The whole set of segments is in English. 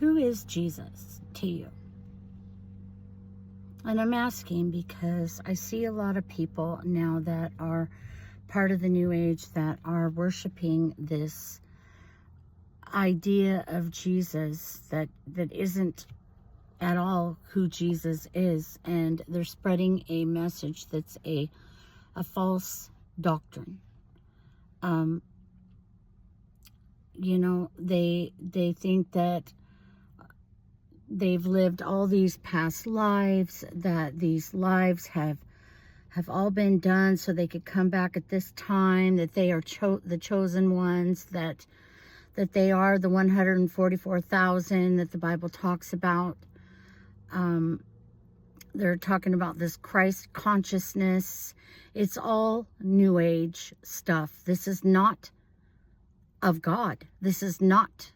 Who is Jesus to you? And I'm asking because I see a lot of people now that are part of the New Age that are worshiping this idea of Jesus that isn't at all who Jesus is, and they're spreading a message that's a false doctrine. They think that they've lived all these past lives, that these lives have all been done so they could come back at this time, that they are the chosen ones, that they are the 144,000 that the Bible talks about. They're talking about this Christ consciousness. It's all New Age stuff. This is not of God. This is not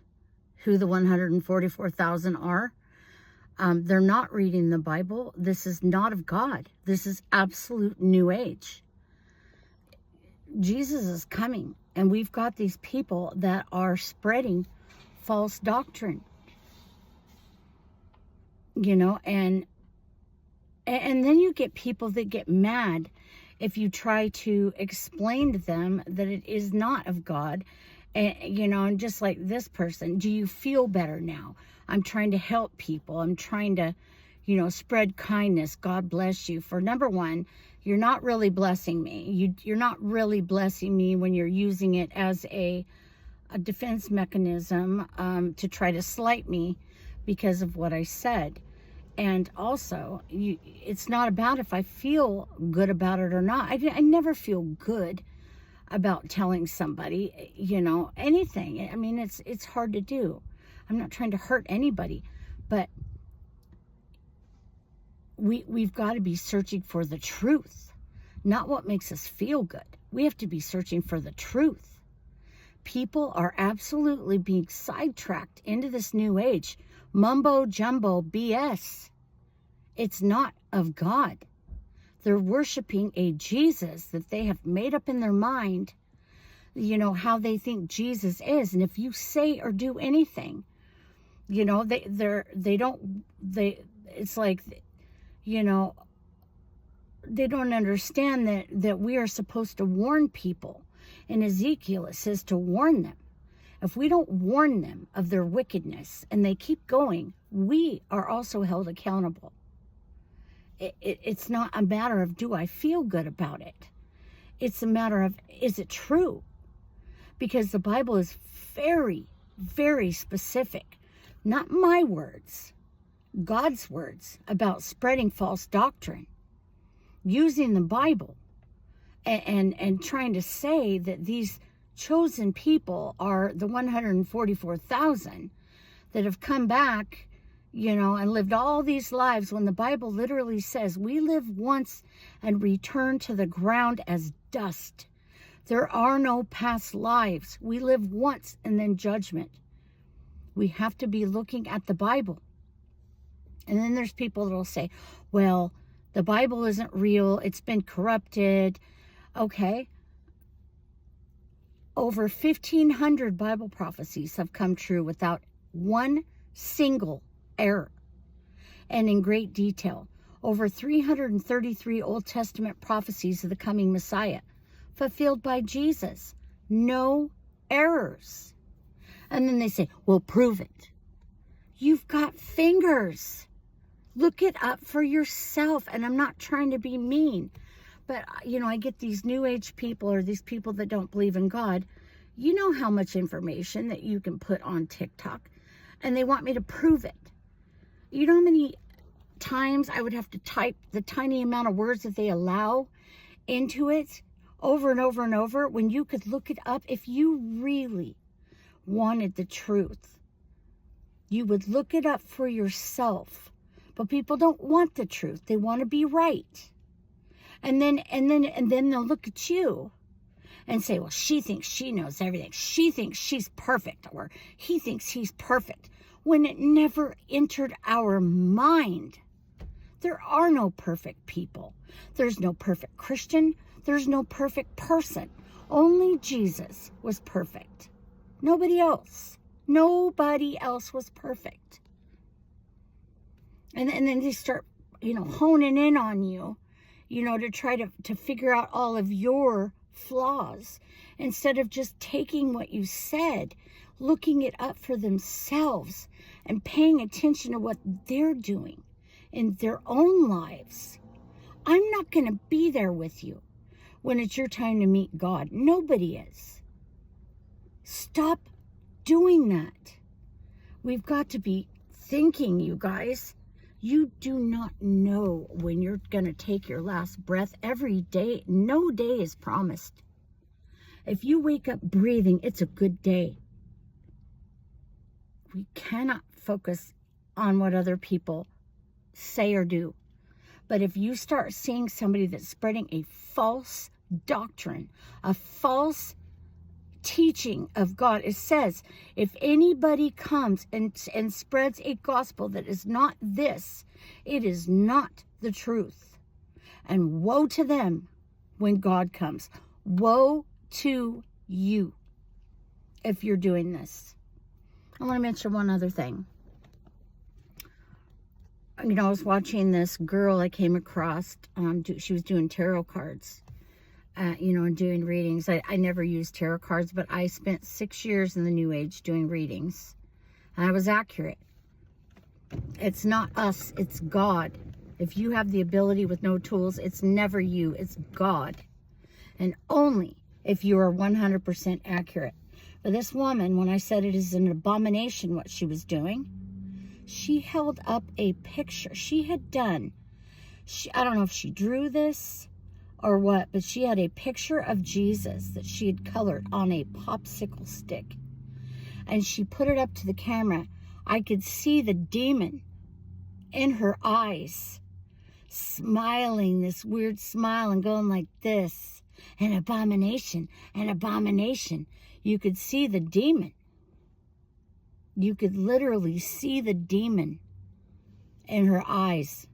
who the 144,000 are. They're not reading the Bible. This is not of God. This is absolute New Age. Jesus is coming, and we've got these people that are spreading false doctrine. And then you get people that get mad if you try to explain to them that it is not of God. And just like this person, do you feel better now? I'm trying to help people. I'm trying to, spread kindness. God bless you. For number one, you're not really blessing me. You're not really blessing me when you're using it as a defense mechanism to try to slight me because of what I said. And also, it's not about if I feel good about it or not. I never feel good about telling somebody, anything. I mean, it's hard to do. I'm not trying to hurt anybody, but we've got to be searching for the truth, not what makes us feel good. We have to be searching for the truth. People are absolutely being sidetracked into this New Age mumbo jumbo BS. It's not of God. They're worshiping a Jesus that they have made up in their mind, how they think Jesus is. And if you say or do anything, it's like, they don't understand that we are supposed to warn people. In Ezekiel, it says to warn them. If we don't warn them of their wickedness and they keep going, we are also held accountable. It's not a matter of, do I feel good about it? It's a matter of, is it true? Because the Bible is very, very specific. Not my words, God's words about spreading false doctrine, using the Bible, and trying to say that these chosen people are the 144,000 that have come back, and lived all these lives, when the Bible literally says we live once and return to the ground as dust. There are no past lives. We live once and then judgment. We have to be looking at the Bible. And then there's people that will say, well, the Bible isn't real. It's been corrupted. Okay. Over 1,500 Bible prophecies have come true without one single error, and in great detail. Over 333 Old Testament prophecies of the coming Messiah fulfilled by Jesus. No errors. And then they say, well, prove it. You've got fingers. Look it up for yourself. And I'm not trying to be mean, but I get these New Age people, or these people that don't believe in God. You know how much information that you can put on TikTok, and they want me to prove it. You know how many times I would have to type the tiny amount of words that they allow into it over and over and over, when you could look it up? If you really wanted the truth, you would look it up for yourself. But people don't want the truth. They want to be right. And then they'll look at you and say, well, she thinks she knows everything. She thinks she's perfect, or he thinks he's perfect, when it never entered our mind. There are no perfect people. There's no perfect Christian. There's no perfect person. Only Jesus was perfect. Nobody else. Nobody else was perfect. And then they start, honing in on you, to try to figure out all of your flaws, instead of just taking what you said, looking it up for themselves, and paying attention to what they're doing in their own lives. I'm not going to be there with you when it's your time to meet God. Nobody is. Stop doing that. We've got to be thinking, you guys. You do not know when you're going to take your last breath. Every day, no day is promised. If you wake up breathing, it's a good day. We cannot focus on what other people say or do. But if you start seeing somebody that's spreading a false doctrine, a false teaching of God, it says, if anybody comes and spreads a gospel that is not this, it is not the truth. And woe to them when God comes. Woe to you if you're doing this. I want to mention one other thing. I was watching this girl I came across. She was doing tarot cards, and doing readings. I never used tarot cards, but I spent 6 years in the New Age doing readings. And I was accurate. It's not us, it's God. If you have the ability with no tools, it's never you, it's God. And only if you are 100% accurate. But this woman, when I said it is an abomination what she was doing, she held up a picture she had done. I don't know if she drew this or what, but she had a picture of Jesus that she had colored on a popsicle stick. And she put it up to the camera. I could see the demon in her eyes, smiling this weird smile and going like this. An abomination, an abomination. You could see the demon. You could literally see the demon in her eyes.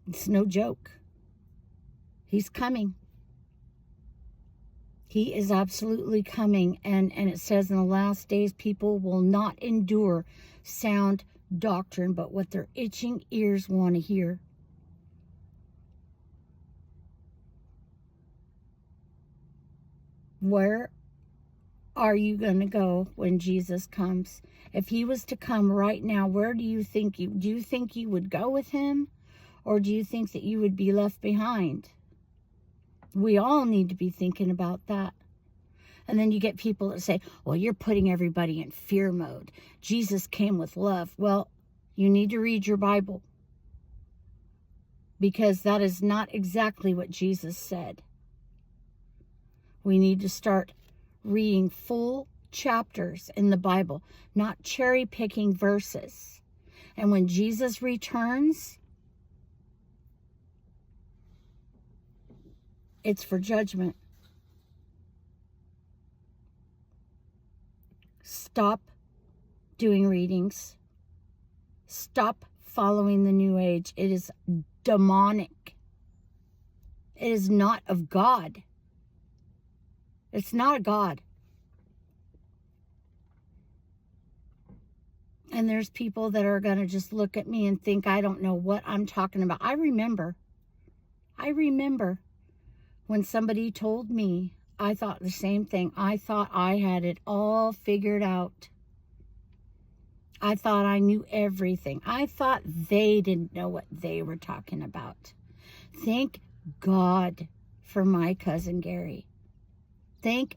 It's no joke. He's coming. He is absolutely coming. And it says in the last days, people will not endure sound doctrine, but what their itching ears want to hear. Where are you going to go when Jesus comes? If he was to come right now, where do you think you would go with him? Or do you think that you would be left behind? We all need to be thinking about that. And then you get people that say, well, you're putting everybody in fear mode. Jesus came with love. Well, you need to read your Bible, because that is not exactly what Jesus said. We need to start reading full chapters in the Bible, not cherry picking verses. And when Jesus returns, it's for judgment. Stop doing readings. Stop following the New Age. It is demonic. It is not of God. It's not a God. And there's people that are going to just look at me and think I don't know what I'm talking about. I remember when somebody told me, I thought the same thing. I thought I had it all figured out. I thought I knew everything. I thought they didn't know what they were talking about. Thank God for my cousin Gary. Thank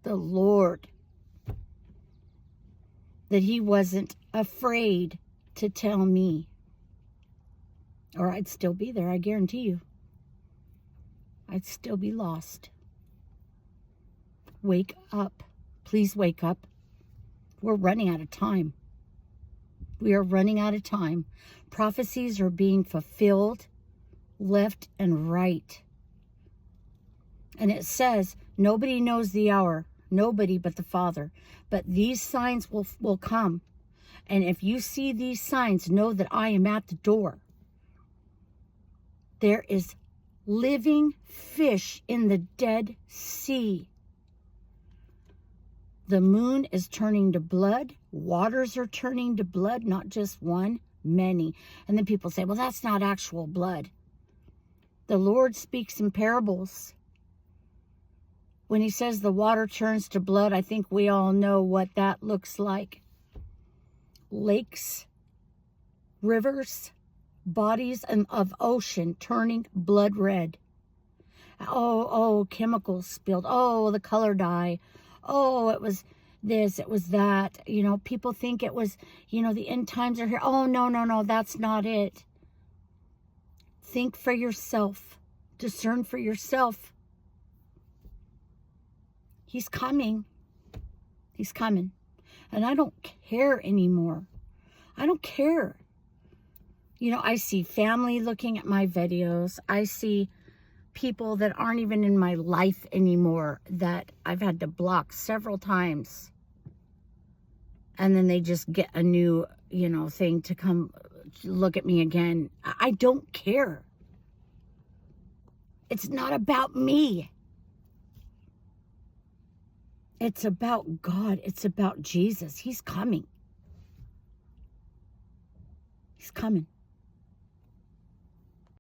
the Lord that he wasn't afraid to tell me, or I'd still be there, I guarantee you. I'd still be lost. Wake up. Please wake up. We're running out of time. We are running out of time. Prophecies are being fulfilled left and right. And it says, nobody knows the hour, nobody but the Father. But these signs will come. And if you see these signs, know that I am at the door. There is living fish in the Dead Sea. The moon is turning to blood. Waters are turning to blood, not just one, many. And then people say, well, that's not actual blood. The Lord speaks in parables. When he says the water turns to blood, I think we all know what that looks like. Lakes, rivers, bodies of ocean turning blood red. Oh, chemicals spilled. Oh, the color dye. Oh, it was this, it was that. You know, people think it was, you know, the end times are here. Oh, no, that's not it. Think for yourself. Discern for yourself. He's coming. He's coming. And I don't care anymore. I don't care. You know, I see family looking at my videos. I see people that aren't even in my life anymore that I've had to block several times. And then they just get a new, you know, thing to come look at me again. I don't care. It's not about me. It's about God. It's about Jesus. He's coming. He's coming.